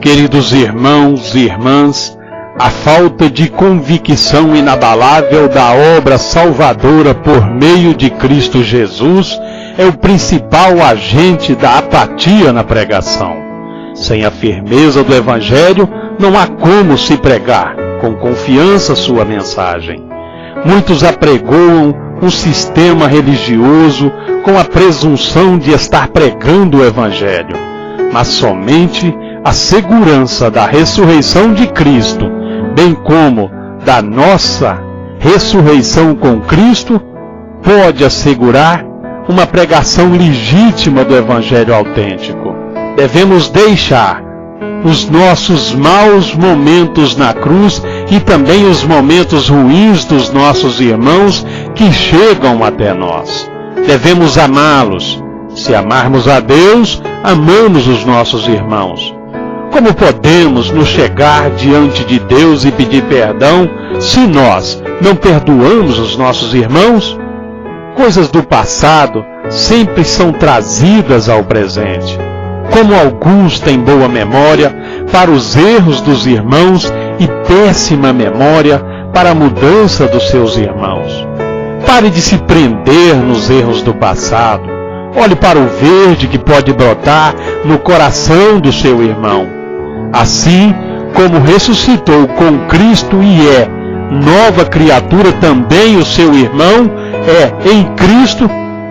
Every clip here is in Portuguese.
Queridos irmãos e irmãs, a falta de convicção inabalável da obra salvadora por meio de Cristo Jesus é o principal agente da apatia na pregação. Sem a firmeza do Evangelho, não há como se pregar com confiança sua mensagem. Muitos apregoam um sistema religioso com a presunção de estar pregando o Evangelho, mas somente a segurança da ressurreição de Cristo, bem como da nossa ressurreição com Cristo, pode assegurar uma pregação legítima do Evangelho autêntico. Devemos deixar os nossos maus momentos na cruz e também os momentos ruins dos nossos irmãos que chegam até nós. Devemos amá-los. Se amarmos a Deus, amamos os nossos irmãos. Como podemos nos chegar diante de Deus e pedir perdão se nós não perdoamos os nossos irmãos? Coisas do passado sempre são trazidas ao presente. Como alguns têm boa memória para os erros dos irmãos e péssima memória para a mudança dos seus irmãos. Pare de se prender nos erros do passado. Olhe para o verde que pode brotar no coração do seu irmão. Assim como ressuscitou com Cristo e é nova criatura também o seu irmão, é em Cristo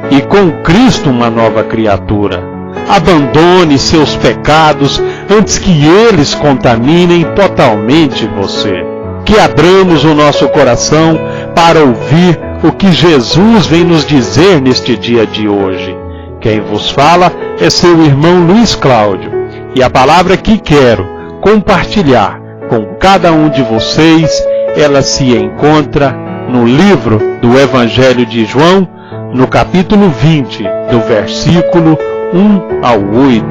e com Cristo uma nova criatura. Abandone seus pecados antes que eles contaminem totalmente você. Que abramos o nosso coração para ouvir o que Jesus vem nos dizer neste dia de hoje. Quem vos fala é seu irmão Luiz Cláudio, e a palavra que quero compartilhar com cada um de vocês, ela se encontra no livro do Evangelho de João, no capítulo 20, do versículo 1 ao 8.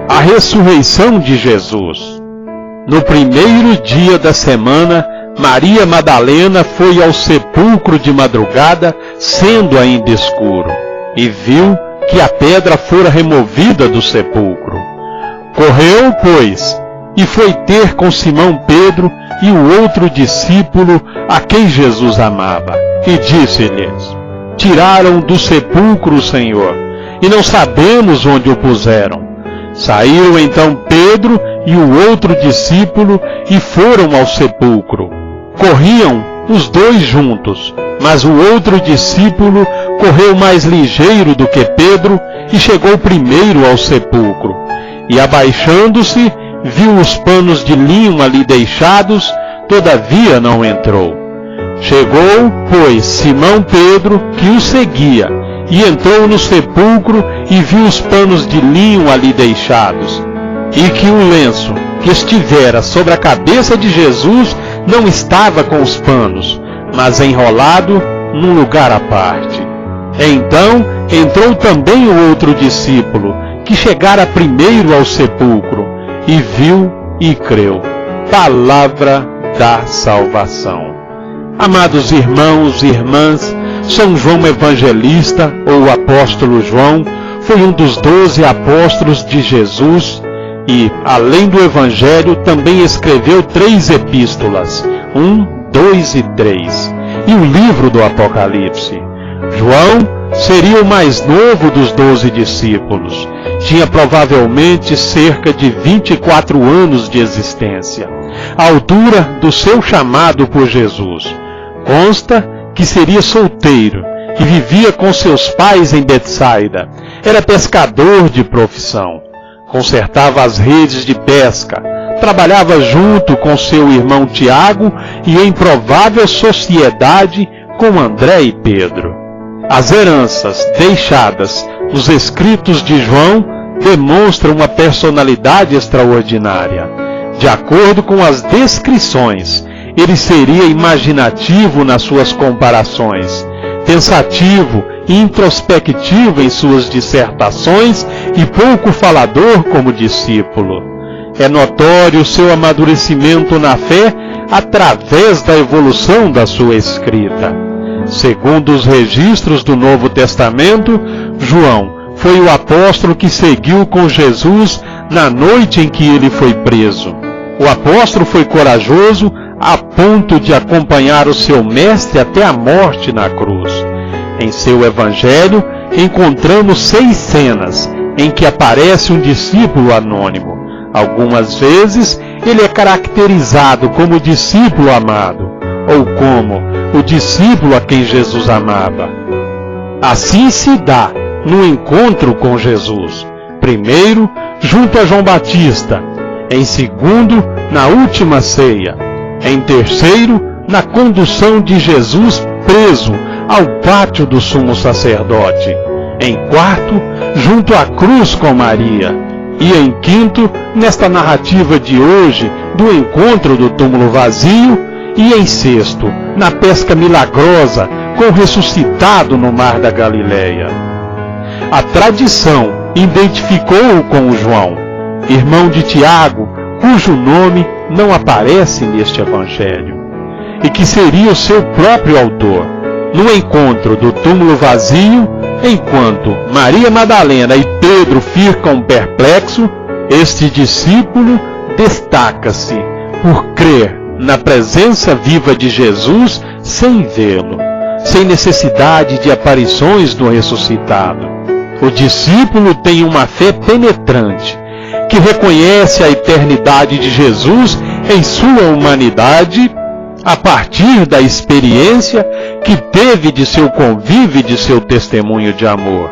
A ressurreição de Jesus. No primeiro dia da semana, Maria Madalena foi ao sepulcro de madrugada, sendo ainda escuro, e viu que a pedra fora removida do sepulcro. Correu, pois, e foi ter com Simão Pedro e o outro discípulo a quem Jesus amava, e disse-lhes: Tiraram do sepulcro o Senhor, e não sabemos onde o puseram. Saíram então Pedro e o outro discípulo e foram ao sepulcro. Corriam os dois juntos, mas o outro discípulo correu mais ligeiro do que Pedro e chegou primeiro ao sepulcro. E abaixando-se, viu os panos de linho ali deixados, todavia não entrou. Chegou, pois, Simão Pedro, que o seguia, e entrou no sepulcro e viu os panos de linho ali deixados, e que o lenço que estivera sobre a cabeça de Jesus não estava com os panos, mas enrolado num lugar à parte. Então entrou também o outro discípulo, que chegara primeiro ao sepulcro, e viu e creu. Palavra da salvação. Amados irmãos e irmãs, São João Evangelista, ou apóstolo João, foi um dos 12 apóstolos de Jesus e, além do Evangelho, também escreveu 3 epístolas, 1, 2 e 3, e o livro do Apocalipse. João seria o mais novo dos 12 discípulos. Tinha provavelmente cerca de 24 anos de existência, a altura do seu chamado por Jesus. Consta que seria solteiro e vivia com seus pais em Betsaida. Era pescador de profissão. Consertava as redes de pesca. Trabalhava junto com seu irmão Tiago e em provável sociedade com André e Pedro. As heranças deixadas nos escritos de João demonstram uma personalidade extraordinária. De acordo com as descrições, ele seria imaginativo nas suas comparações, pensativo e introspectivo em suas dissertações e pouco falador como discípulo. É notório seu amadurecimento na fé através da evolução da sua escrita. Segundo os registros do Novo Testamento, João foi o apóstolo que seguiu com Jesus na noite em que ele foi preso. O apóstolo foi corajoso a ponto de acompanhar o seu mestre até a morte na cruz. Em seu evangelho, encontramos 6 cenas em que aparece um discípulo anônimo. Algumas vezes, ele é caracterizado como discípulo amado, ou como o discípulo a quem Jesus amava. Assim se dá no encontro com Jesus. Primeiro, junto a João Batista. Em segundo, na última ceia. Em terceiro, na condução de Jesus preso ao pátio do sumo sacerdote. Em quarto, junto à cruz com Maria. E em quinto, nesta narrativa de hoje, do encontro do túmulo vazio. E em sexto, na pesca milagrosa com o ressuscitado no mar da Galileia. A tradição identificou-o com João, irmão de Tiago, cujo nome não aparece neste evangelho, e que seria o seu próprio autor. No encontro do túmulo vazio, enquanto Maria Madalena e Pedro ficam perplexos, este discípulo destaca-se por crer na presença viva de Jesus sem vê-lo, sem necessidade de aparições do ressuscitado. O discípulo tem uma fé penetrante, que reconhece a eternidade de Jesus em sua humanidade, a partir da experiência que teve de seu convívio e de seu testemunho de amor.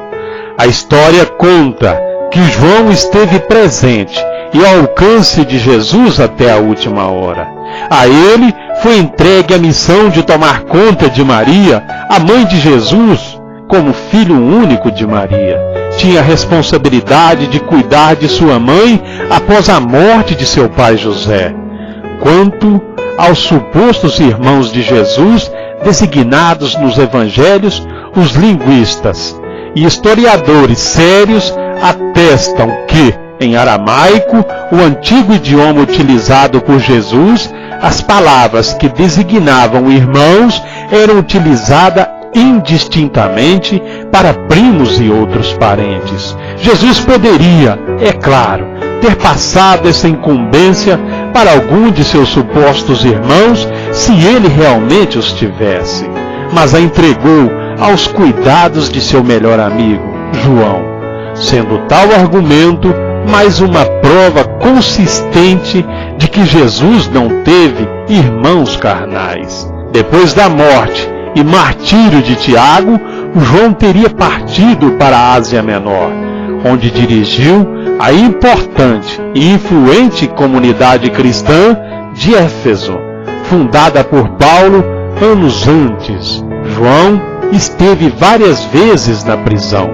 A história conta que João esteve presente e ao alcance de Jesus até a última hora. A ele foi entregue a missão de tomar conta de Maria, a mãe de Jesus, como filho único de Maria. Tinha a responsabilidade de cuidar de sua mãe após a morte de seu pai José. Quanto aos supostos irmãos de Jesus, designados nos evangelhos, os linguistas e historiadores sérios atestam que, em aramaico, o antigo idioma utilizado por Jesus, as palavras que designavam irmãos eram utilizadas indistintamente para primos e outros parentes. Jesus poderia, é claro, ter passado essa incumbência para algum de seus supostos irmãos, se ele realmente os tivesse, mas a entregou aos cuidados de seu melhor amigo, João, sendo tal argumento mais uma prova consistente de que Jesus não teve irmãos carnais. Depois da morte e martírio de Tiago, João teria partido para a Ásia Menor, onde dirigiu a importante e influente comunidade cristã de Éfeso, fundada por Paulo anos antes. João esteve várias vezes na prisão.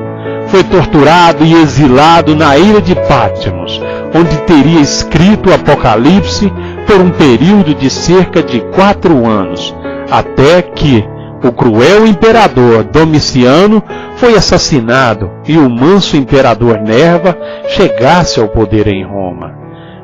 Foi torturado e exilado na ilha de Patmos, onde teria escrito o Apocalipse por um período de cerca de 4 anos, até que o cruel imperador Domiciano foi assassinado e o manso imperador Nerva chegasse ao poder em Roma.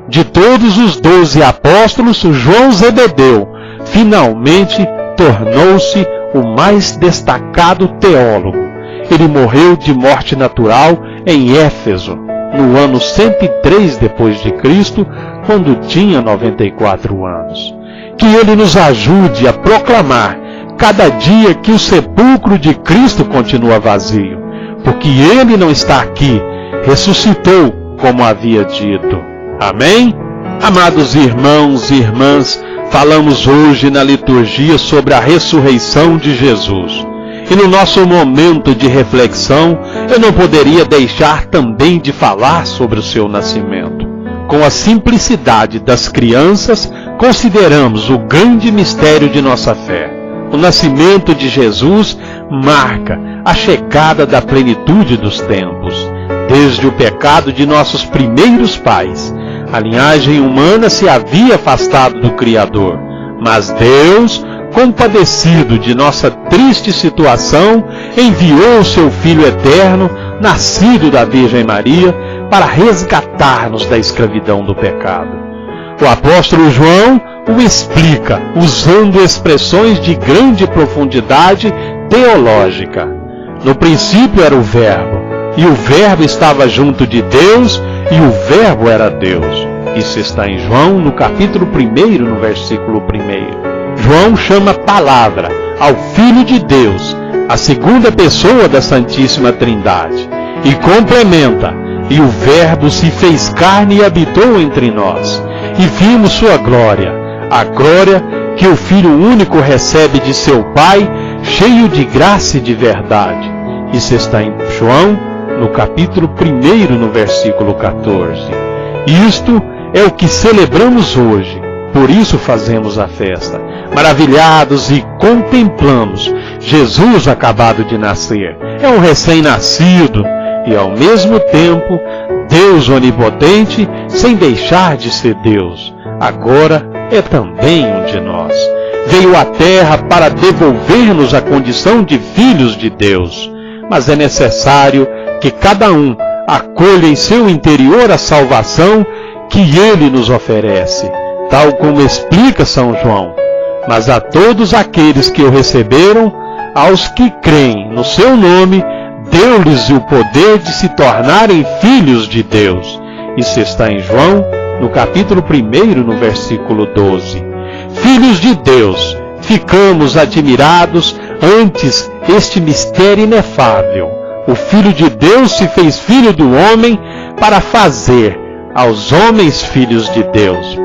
De todos os 12 apóstolos, João Zebedeu finalmente tornou-se o mais destacado teólogo. Ele morreu de morte natural em Éfeso, no ano 103 d.C., quando tinha 94 anos. Que ele nos ajude a proclamar cada dia que o sepulcro de Cristo continua vazio, porque ele não está aqui, ressuscitou, como havia dito. Amém? Amados irmãos e irmãs, falamos hoje na liturgia sobre a ressurreição de Jesus. E no nosso momento de reflexão, eu não poderia deixar também de falar sobre o seu nascimento. Com a simplicidade das crianças, consideramos o grande mistério de nossa fé. O nascimento de Jesus marca a chegada da plenitude dos tempos. Desde o pecado de nossos primeiros pais, a linhagem humana se havia afastado do Criador, mas Deus, compadecido de nossa triste situação, enviou o seu Filho eterno, nascido da Virgem Maria, para resgatar-nos da escravidão do pecado. O apóstolo João o explica usando expressões de grande profundidade teológica. No princípio era o Verbo, e o Verbo estava junto de Deus, e o Verbo era Deus. Isso está em João, no capítulo 1, no versículo 1. João chama palavra ao Filho de Deus, a segunda pessoa da Santíssima Trindade, e complementa: e o Verbo se fez carne e habitou entre nós, e vimos sua glória, a glória que o Filho único recebe de seu Pai, cheio de graça e de verdade. Isso está em João, no capítulo 1, no versículo 14. Isto é o que celebramos hoje, por isso fazemos a festa, maravilhados, e contemplamos Jesus acabado de nascer. É um recém-nascido e, ao mesmo tempo, Deus onipotente, sem deixar de ser Deus. Agora é também um de nós. Veio à terra para devolver-nos a condição de filhos de Deus. Mas é necessário que cada um acolha em seu interior a salvação que Ele nos oferece, tal como explica São João. Mas a todos aqueles que o receberam, aos que creem no seu nome, deu-lhes o poder de se tornarem filhos de Deus. Isso está em João, no capítulo 1, no versículo 12. Filhos de Deus, ficamos admirados antes este mistério inefável. O Filho de Deus se fez filho do homem para fazer aos homens filhos de Deus.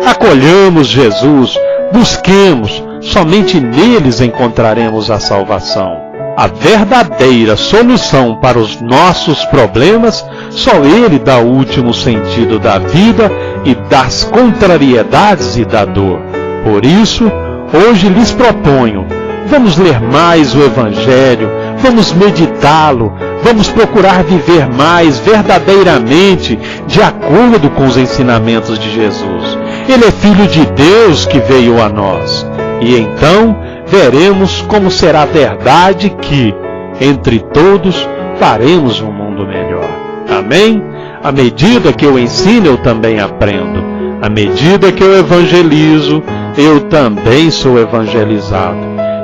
Acolhamos Jesus, busquemos, somente neles encontraremos a salvação. A verdadeira solução para os nossos problemas, só Ele dá o último sentido da vida e das contrariedades e da dor. Por isso, hoje lhes proponho, vamos ler mais o Evangelho, vamos meditá-lo, vamos procurar viver mais verdadeiramente de acordo com os ensinamentos de Jesus. Ele é Filho de Deus que veio a nós. E então veremos como será a verdade que, entre todos, faremos um mundo melhor. Amém? À medida que eu ensino, eu também aprendo. À medida que eu evangelizo, eu também sou evangelizado.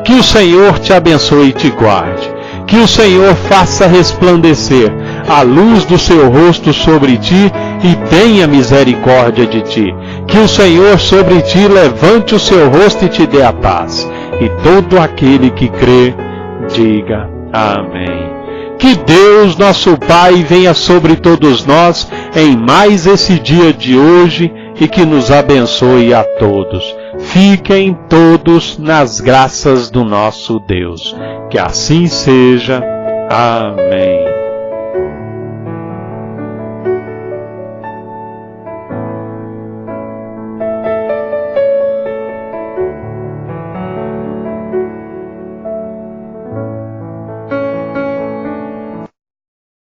Que o Senhor te abençoe e te guarde. Que o Senhor faça resplandecer a luz do seu rosto sobre ti e tenha misericórdia de ti. Que o Senhor sobre ti levante o seu rosto e te dê a paz. E todo aquele que crê, diga amém. Que Deus, nosso Pai, venha sobre todos nós em mais esse dia de hoje e que nos abençoe a todos. Fiquem todos nas graças do nosso Deus. Que assim seja. Amém.